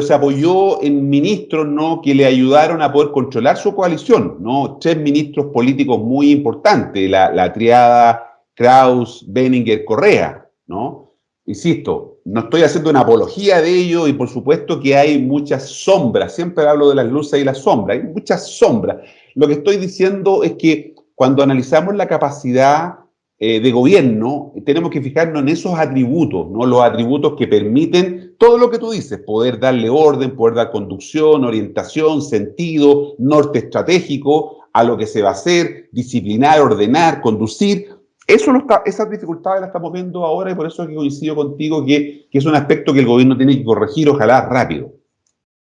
se apoyó en ministros, ¿no? Que le ayudaron a poder controlar su coalición, ¿no? 3 ministros políticos muy importantes, la triada Kraus, Benninger, Correa, ¿no? Insisto, no estoy haciendo una apología de ello, y por supuesto que hay muchas sombras, siempre hablo de las luces y las sombras, hay muchas sombras. Lo que estoy diciendo es que cuando analizamos la capacidad de gobierno, tenemos que fijarnos en esos atributos, ¿no? Los atributos que permiten todo lo que tú dices, poder darle orden, poder dar conducción, orientación, sentido, norte estratégico a lo que se va a hacer, disciplinar, ordenar, conducir. Esas dificultades las estamos viendo ahora, y por eso es que coincido contigo que es un aspecto que el gobierno tiene que corregir, ojalá rápido.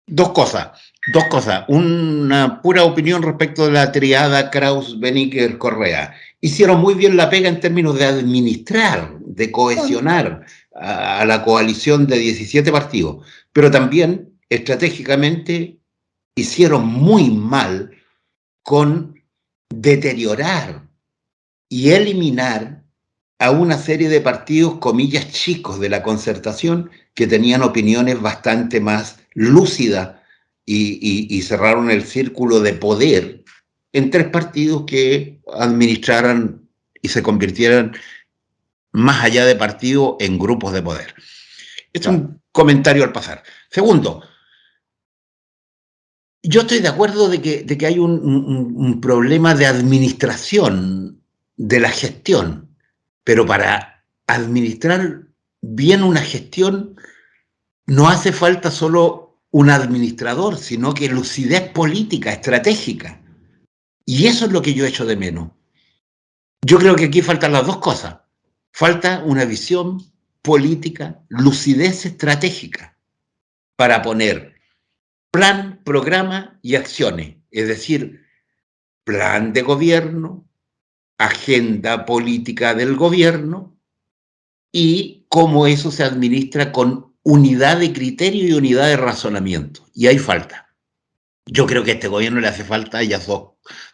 Dos cosas. Una pura opinión respecto de la triada Kraus, Benninger, Correa. Hicieron muy bien la pega en términos de administrar, de cohesionar a la coalición de 17 partidos, pero también estratégicamente hicieron muy mal con deteriorar y eliminar a una serie de partidos, comillas, chicos de la Concertación, que tenían opiniones bastante más lúcidas, y cerraron el círculo de poder en 3 partidos que administraran y se convirtieran, más allá de partido, en grupos de poder. Este es un comentario al pasar. Segundo, yo estoy de acuerdo de que hay un problema de administración de la gestión, pero para administrar bien una gestión no hace falta solo un administrador, sino que lucidez política, estratégica. Y eso es lo que yo echo de menos. Yo creo que aquí faltan las dos cosas. Falta una visión política, lucidez estratégica, para poner plan, programa y acciones. Es decir, plan de gobierno, agenda política del gobierno, y cómo eso se administra con unidad de criterio y unidad de razonamiento. Y hay falta. Yo creo que a este gobierno le hace falta a ellas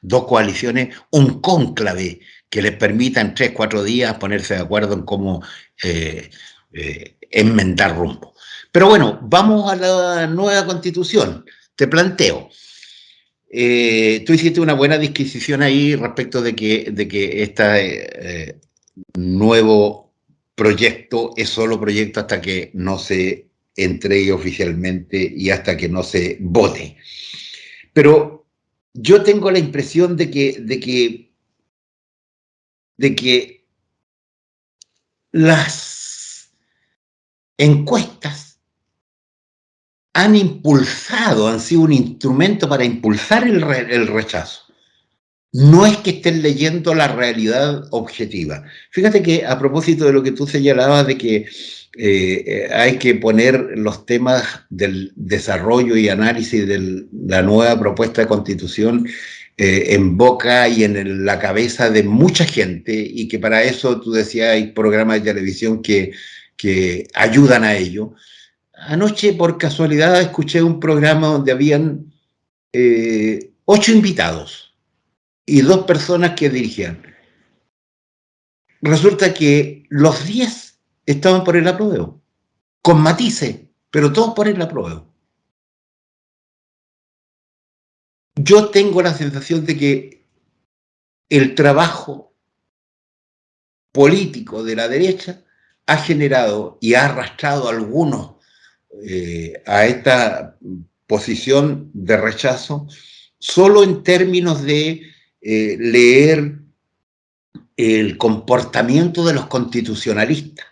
dos coaliciones, un cónclave que les permita en 3, 4 días ponerse de acuerdo en cómo enmendar rumbo. Pero bueno, vamos a la nueva Constitución. Te planteo, tú hiciste una buena disquisición ahí respecto de que este nuevo proyecto es solo proyecto hasta que no se entregue oficialmente y hasta que no se vote. Pero yo tengo la impresión de que las encuestas han sido un instrumento para impulsar el rechazo. No es que estén leyendo la realidad objetiva. Fíjate que a propósito de lo que tú señalabas de que hay que poner los temas del desarrollo y análisis de la nueva propuesta de constitución en boca y en la cabeza de mucha gente, y que para eso, tú decías, hay programas de televisión que ayudan a ello. Anoche, por casualidad, escuché un programa donde habían 8 invitados y 2 personas que dirigían. Resulta que los 10 estaban por el apruebo, con matices, pero todos por el apruebo. Yo tengo la sensación de que el trabajo político de la derecha ha generado y ha arrastrado a algunos a esta posición de rechazo solo en términos de leer el comportamiento de los constitucionalistas,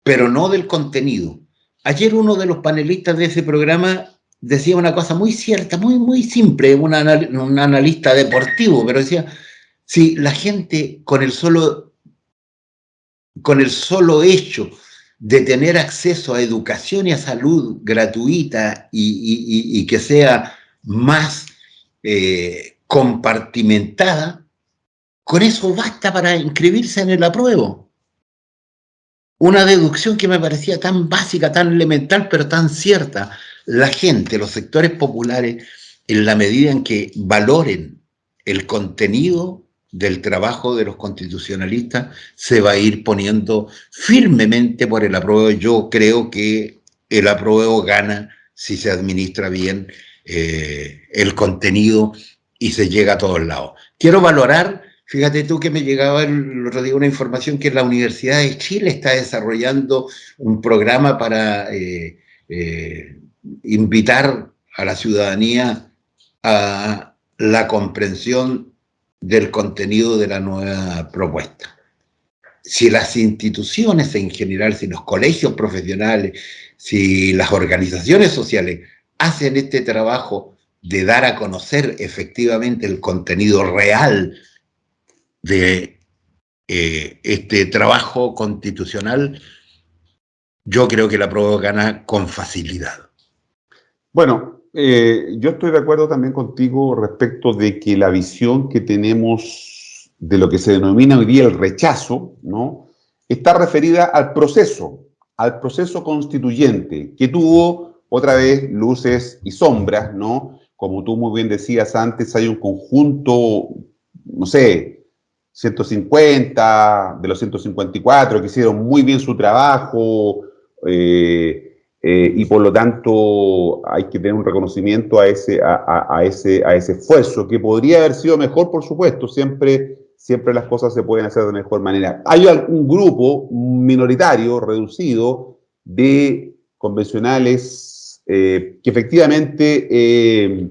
pero no del contenido. Ayer uno de los panelistas de ese programa decía una cosa muy cierta, muy simple, un analista deportivo, pero decía, si la gente con el solo hecho de tener acceso a educación y a salud gratuita y que sea más compartimentada, con eso basta para inscribirse en el apruebo. Una deducción que me parecía tan básica, tan elemental, pero tan cierta. La gente, los sectores populares, en la medida en que valoren el contenido del trabajo de los constitucionalistas, se va a ir poniendo firmemente por el apruebo. Yo creo que el apruebo gana si se administra bien el contenido y se llega a todos lados. Quiero valorar. Fíjate tú que me llegaba el otro día una información que la Universidad de Chile está desarrollando un programa para invitar a la ciudadanía a la comprensión del contenido de la nueva propuesta. Si las instituciones en general, si los colegios profesionales, si las organizaciones sociales hacen este trabajo de dar a conocer efectivamente el contenido real de este trabajo constitucional, yo creo que la prueba gana con facilidad. Bueno, yo estoy de acuerdo también contigo respecto de que la visión que tenemos de lo que se denomina hoy día el rechazo, ¿no?, está referida al proceso constituyente, que tuvo otra vez luces y sombras, ¿no? Como tú muy bien decías antes, hay un conjunto, no sé, 150, de los 154, que hicieron muy bien su trabajo, y por lo tanto hay que tener un reconocimiento a ese esfuerzo, que podría haber sido mejor, por supuesto, siempre las cosas se pueden hacer de mejor manera. Hay un grupo minoritario, reducido, de convencionales que efectivamente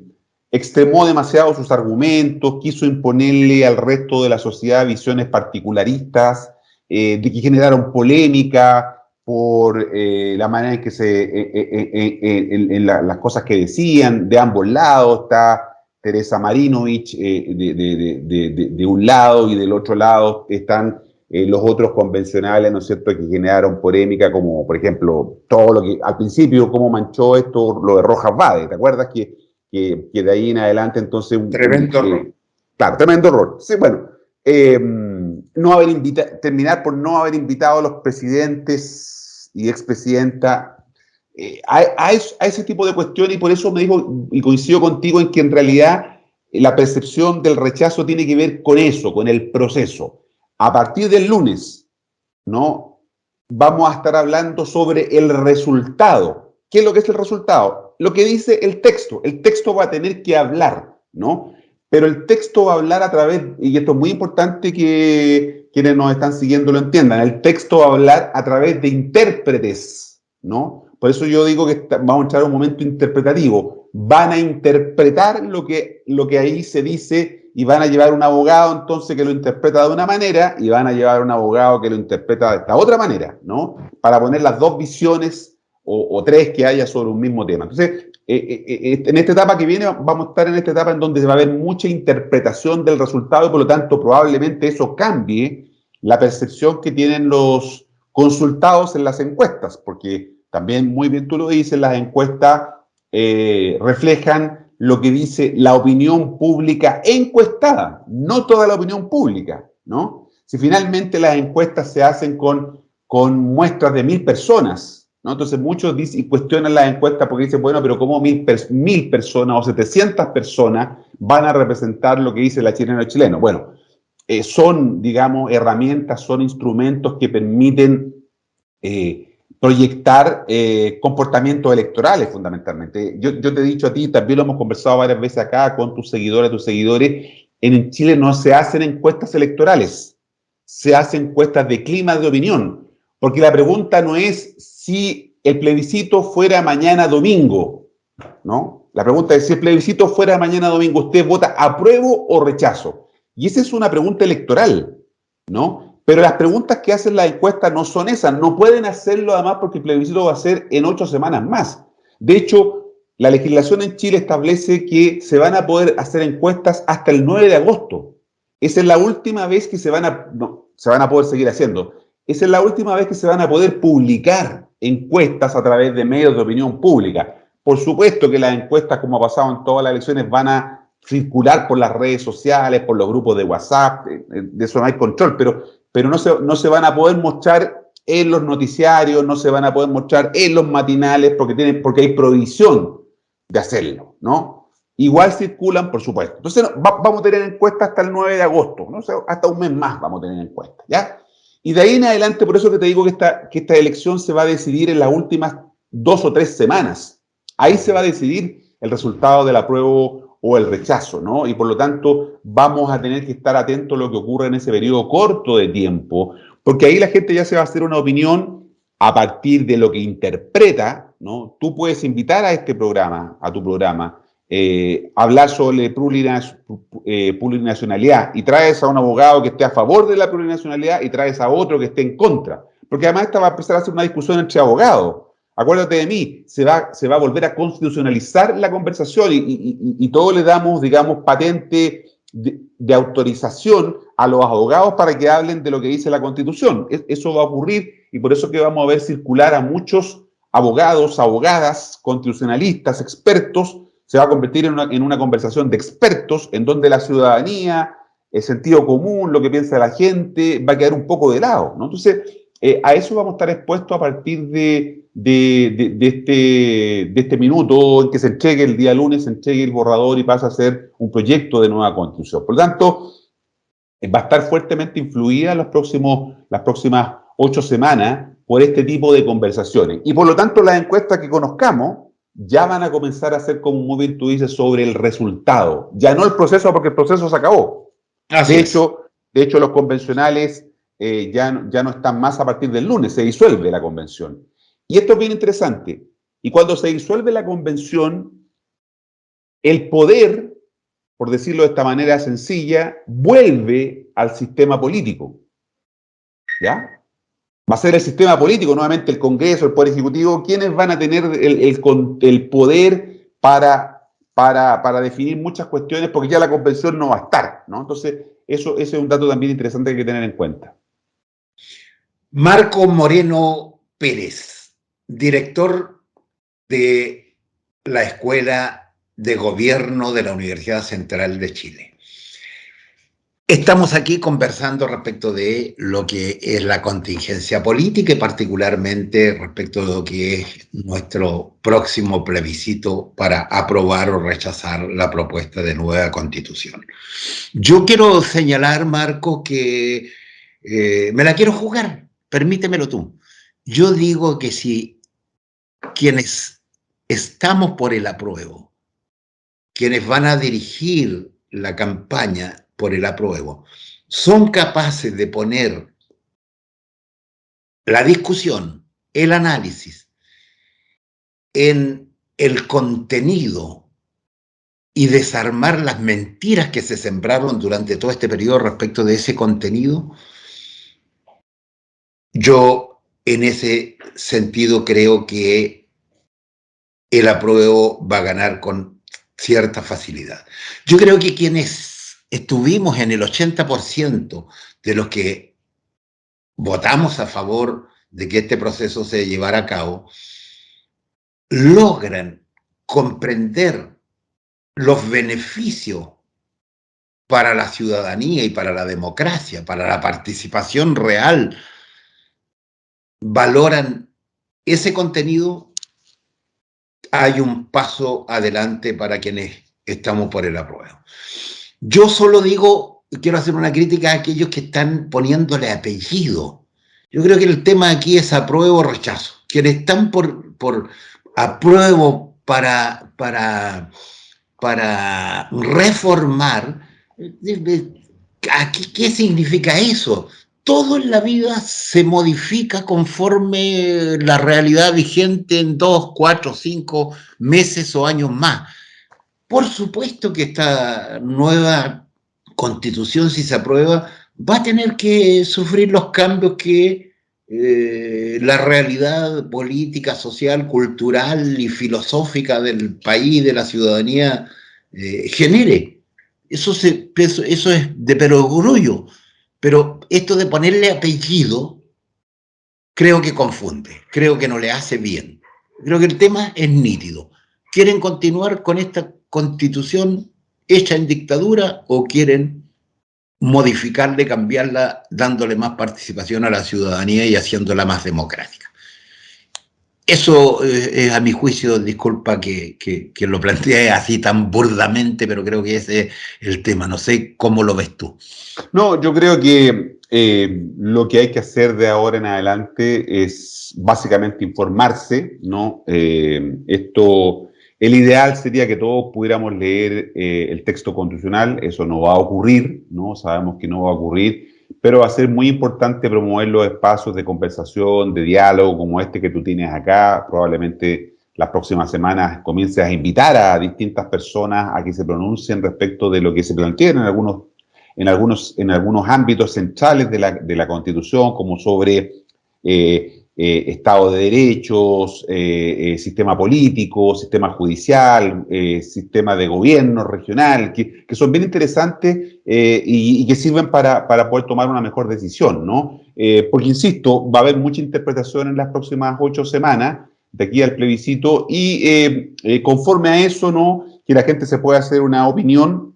extremó demasiado sus argumentos, quiso imponerle al resto de la sociedad visiones particularistas, de que generaron polémica por la manera en que las cosas que decían de ambos lados. Está Teresa Marinovich de un lado, y del otro lado están los otros convencionales, ¿no es cierto?, que generaron polémica, como por ejemplo todo lo que al principio, cómo manchó esto lo de Rojas Vade. ¿Te acuerdas que de ahí en adelante entonces... Tremendo error. Claro, tremendo error. Sí, bueno, terminar por no haber invitado a los presidentes y expresidenta a ese tipo de cuestiones, y por eso me dijo, y coincido contigo en que en realidad la percepción del rechazo tiene que ver con eso, con el proceso. A partir del lunes, ¿no?, vamos a estar hablando sobre el resultado. ¿Qué es lo que es el resultado? Lo que dice el texto. El texto va a tener que hablar, ¿no? Pero el texto va a hablar a través, y esto es muy importante que quienes nos están siguiendo lo entiendan, el texto va a hablar a través de intérpretes, ¿no? Por eso yo digo que vamos a entrar a un momento interpretativo. Van a interpretar lo que ahí se dice y van a llevar un abogado entonces que lo interpreta de una manera y van a llevar un abogado que lo interpreta de esta otra manera, ¿no? Para poner las dos visiones o tres que haya sobre un mismo tema. Entonces, en esta etapa que viene, vamos a estar en esta etapa en donde va a haber mucha interpretación del resultado y por lo tanto probablemente eso cambie la percepción que tienen los consultados en las encuestas, porque también muy bien tú lo dices, las encuestas reflejan lo que dice la opinión pública encuestada, no toda la opinión pública, ¿no? Si finalmente las encuestas se hacen con muestras de 1000 personas, ¿no? Entonces muchos dicen y cuestionan las encuestas porque dicen, bueno, pero ¿cómo 1000 personas o 700 personas van a representar lo que dice la chilena o el chileno? Bueno, son, digamos, herramientas, son instrumentos que permiten proyectar comportamientos electorales fundamentalmente. Yo te he dicho a ti, también lo hemos conversado varias veces acá con tus seguidores, en Chile no se hacen encuestas electorales, se hacen encuestas de clima de opinión, porque la pregunta no es si el plebiscito fuera mañana domingo, ¿no? La pregunta es si el plebiscito fuera mañana domingo, ¿usted vota apruebo o rechazo? Y esa es una pregunta electoral, ¿no? Pero las preguntas que hacen las encuestas no son esas, no pueden hacerlo además porque el plebiscito va a ser en 8 semanas más. De hecho, la legislación en Chile establece que se van a poder hacer encuestas hasta el 9 de agosto. Esa es la última vez que se van a poder seguir haciendo. Esa es la última vez que se van a poder publicar encuestas a través de medios de opinión pública. Por supuesto que las encuestas, como ha pasado en todas las elecciones, van a circular por las redes sociales, por los grupos de WhatsApp, de eso no hay control, pero no se van a poder mostrar en los noticiarios, no se van a poder mostrar en los matinales porque hay prohibición de hacerlo, ¿no? Igual circulan, por supuesto. Entonces vamos a tener encuestas hasta el 9 de agosto, ¿no? O sea, hasta un mes más vamos a tener encuestas, ¿ya? Y de ahí en adelante, por eso que te digo que esta elección se va a decidir en las últimas 2 o 3 semanas. Ahí se va a decidir el resultado del apruebo o el rechazo, ¿no? Y por lo tanto vamos a tener que estar atentos a lo que ocurre en ese periodo corto de tiempo, porque ahí la gente ya se va a hacer una opinión a partir de lo que interpreta, ¿no? Tú puedes invitar a tu programa, hablar sobre plurinacionalidad y traes a un abogado que esté a favor de la plurinacionalidad y traes a otro que esté en contra, porque además esta va a empezar a ser una discusión entre abogados. Acuérdate de mí, se va a volver a constitucionalizar la conversación y todo le damos, digamos, patente de autorización a los abogados para que hablen de lo que dice la Constitución. Eso va a ocurrir y por eso que vamos a ver circular a muchos abogados, abogadas, constitucionalistas, expertos. Se va a convertir en una conversación de expertos en donde la ciudadanía, el sentido común, lo que piensa la gente, va a quedar un poco de lado, ¿no? Entonces, a eso vamos a estar expuestos a partir de este minuto en que se entregue el día lunes, se entregue el borrador y pasa a ser un proyecto de nueva constitución. Por lo tanto, va a estar fuertemente influida las próximas 8 semanas por este tipo de conversaciones. Y por lo tanto, las encuestas que conozcamos ya van a comenzar a ser, como muy bien tú dices, sobre el resultado. Ya no el proceso, porque el proceso se acabó. De hecho, los convencionales ya no están más a partir del lunes, se disuelve la convención. Y esto es bien interesante. Y cuando se disuelve la convención, el poder, por decirlo de esta manera sencilla, vuelve al sistema político. ¿Ya? Va a ser el sistema político, nuevamente el Congreso, el Poder Ejecutivo, quienes van a tener el poder para definir muchas cuestiones, porque ya la convención no va a estar, ¿no? Entonces, ese es un dato también interesante que hay que tener en cuenta. Marco Moreno Pérez, director de la Escuela de Gobierno de la Universidad Central de Chile. Estamos aquí conversando respecto de lo que es la contingencia política y particularmente respecto de lo que es nuestro próximo plebiscito para aprobar o rechazar la propuesta de nueva constitución. Yo quiero señalar, Marco, que me la quiero jugar, permítemelo tú. Yo digo que si quienes estamos por el apruebo, quienes van a dirigir la campaña por el apruebo son capaces de poner la discusión, el análisis, en el contenido y desarmar las mentiras que se sembraron durante todo este periodo respecto de ese contenido, yo en ese sentido creo que el apruebo va a ganar con cierta facilidad. Yo creo que quienes estuvimos en el 80% de los que votamos a favor de que este proceso se llevara a cabo, logran comprender los beneficios para la ciudadanía y para la democracia, para la participación real, valoran ese contenido, hay un paso adelante para quienes estamos por el apruebo. Yo solo digo, quiero hacer una crítica a aquellos que están poniéndole apellido. Yo creo que el tema aquí es apruebo o rechazo. Quienes están por apruebo para reformar, ¿qué significa eso? Todo en la vida se modifica conforme la realidad vigente en 2, 4, 5 meses o años más. Por supuesto que esta nueva constitución, si se aprueba, va a tener que sufrir los cambios que la realidad política, social, cultural y filosófica del país, de la ciudadanía, genere. Eso es de perogrullo. Pero esto de ponerle apellido, creo que confunde, creo que no le hace bien. Creo que el tema es nítido. ¿Quieren continuar con esta constitución hecha en dictadura o quieren modificarla, cambiarla, dándole más participación a la ciudadanía y haciéndola más democrática? Eso es a mi juicio, disculpa que lo plantee así tan burdamente, pero creo que ese es el tema. No sé cómo lo ves tú. No, yo creo que lo que hay que hacer de ahora en adelante es básicamente informarse, ¿no? El ideal sería que todos pudiéramos leer el texto constitucional, eso no va a ocurrir, ¿no? Sabemos que no va a ocurrir, pero va a ser muy importante promover los espacios de conversación, de diálogo como este que tú tienes acá. Probablemente las próximas semanas comiences a invitar a distintas personas a que se pronuncien respecto de lo que se plantea en algunos ámbitos centrales de la Constitución, como sobre Estado de Derechos, sistema político, sistema judicial, sistema de gobierno regional, que son bien interesantes y que sirven para poder tomar una mejor decisión, ¿no? Porque, insisto, va a haber mucha interpretación en las próximas 8 semanas de aquí al plebiscito y conforme a eso, ¿no? Que la gente se pueda hacer una opinión.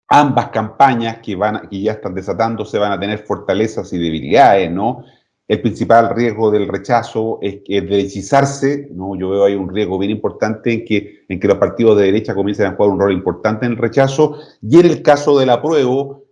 Ambas campañas que ya están desatándose van a tener fortalezas y debilidades, ¿no? El principal riesgo del rechazo es derechizarse, ¿no? Yo veo ahí un riesgo bien importante en que los partidos de derecha comiencen a jugar un rol importante en el rechazo, y en el caso del apruebo,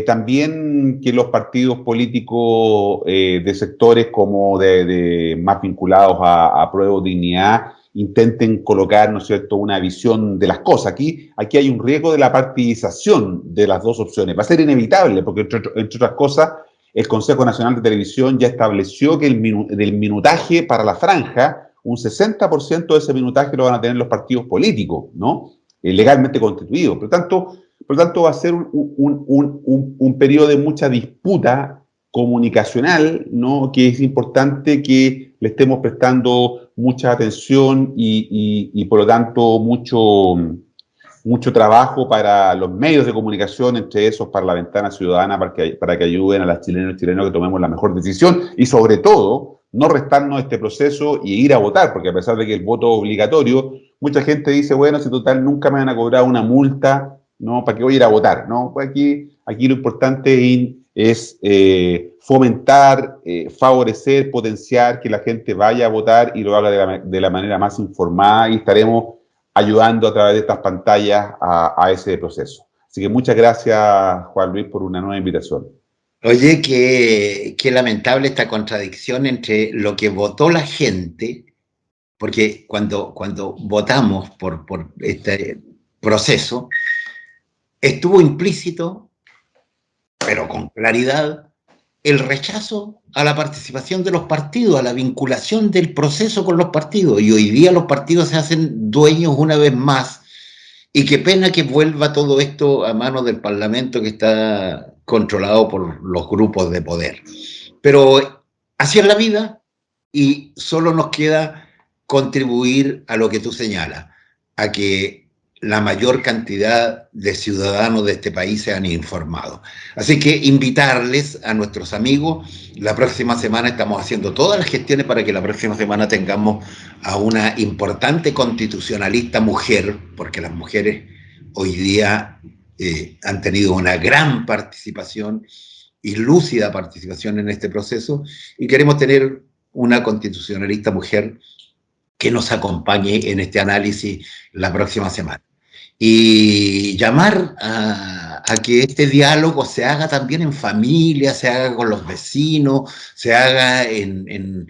también que los partidos políticos de sectores como de más vinculados a apruebo, dignidad, intenten colocar, ¿no es cierto?, una visión de las cosas. Aquí hay un riesgo de la partidización de las dos opciones. Va a ser inevitable, porque entre otras cosas, el Consejo Nacional de Televisión ya estableció que del minutaje para la franja, un 60% de ese minutaje lo van a tener los partidos políticos, ¿no? Legalmente constituidos. Por lo tanto va a ser un periodo de mucha disputa comunicacional, ¿no? Que es importante que le estemos prestando mucha atención y por lo tanto mucho trabajo para los medios de comunicación, entre esos para la Ventana Ciudadana, para que ayuden a las chilenas y chilenos que tomemos la mejor decisión y sobre todo no restarnos este proceso y ir a votar, porque a pesar de que el voto es obligatorio, mucha gente dice, bueno, si total nunca me van a cobrar una multa, ¿no? ¿Para qué voy a ir a votar? ¿No? Pues aquí lo importante es fomentar, favorecer, potenciar que la gente vaya a votar y lo haga de la manera más informada, y estaremos ayudando a través de estas pantallas a ese proceso. Así que muchas gracias, Juan Luis, por una nueva invitación. Oye, qué lamentable esta contradicción entre lo que votó la gente, porque cuando votamos por este proceso, estuvo implícito, pero con claridad, el rechazo a la participación de los partidos, a la vinculación del proceso con los partidos. Y hoy día los partidos se hacen dueños una vez más. Y qué pena que vuelva todo esto a manos del Parlamento, que está controlado por los grupos de poder. Pero así es la vida y solo nos queda contribuir a lo que tú señalas, a que la mayor cantidad de ciudadanos de este país sean informados. Así que invitarles a nuestros amigos. La próxima semana estamos haciendo todas las gestiones para que la próxima semana tengamos a una importante constitucionalista mujer, porque las mujeres hoy día han tenido una gran participación y lúcida participación en este proceso, y queremos tener una constitucionalista mujer que nos acompañe en este análisis la próxima semana. Y llamar a que este diálogo se haga también en familia, se haga con los vecinos, se haga en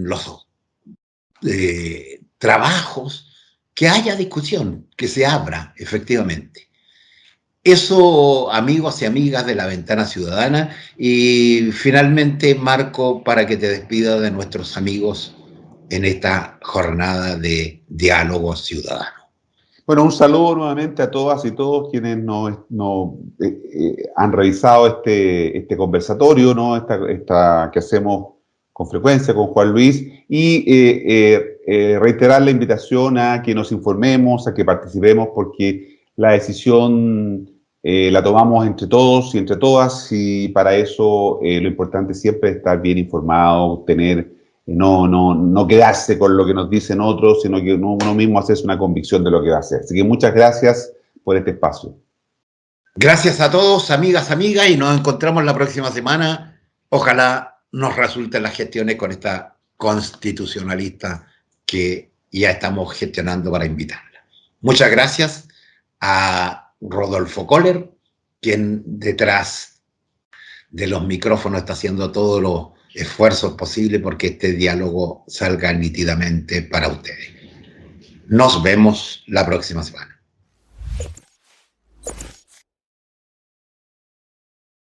los trabajos, que haya discusión, que se abra efectivamente. Eso, amigos y amigas de La Ventana Ciudadana. Y finalmente, Marco, para que te despidas de nuestros amigos en esta jornada de diálogo ciudadano. Bueno, un saludo nuevamente a todas y todos quienes han revisado este conversatorio, ¿no? Esta que hacemos con frecuencia con Juan Luis, y reiterar la invitación a que nos informemos, a que participemos, porque la decisión la tomamos entre todos y entre todas, y para eso lo importante siempre es estar bien informado, no quedarse con lo que nos dicen otros, sino que uno mismo hacerse una convicción de lo que va a hacer. Así que muchas gracias por este espacio. Gracias a todos, amigas, y nos encontramos la próxima semana. Ojalá nos resulten las gestiones con esta constitucionalista que ya estamos gestionando para invitarla. Muchas gracias a Rodolfo Kohler, quien detrás de los micrófonos está haciendo todos los esfuerzos posibles porque este diálogo salga nítidamente para ustedes. Nos vemos la próxima semana.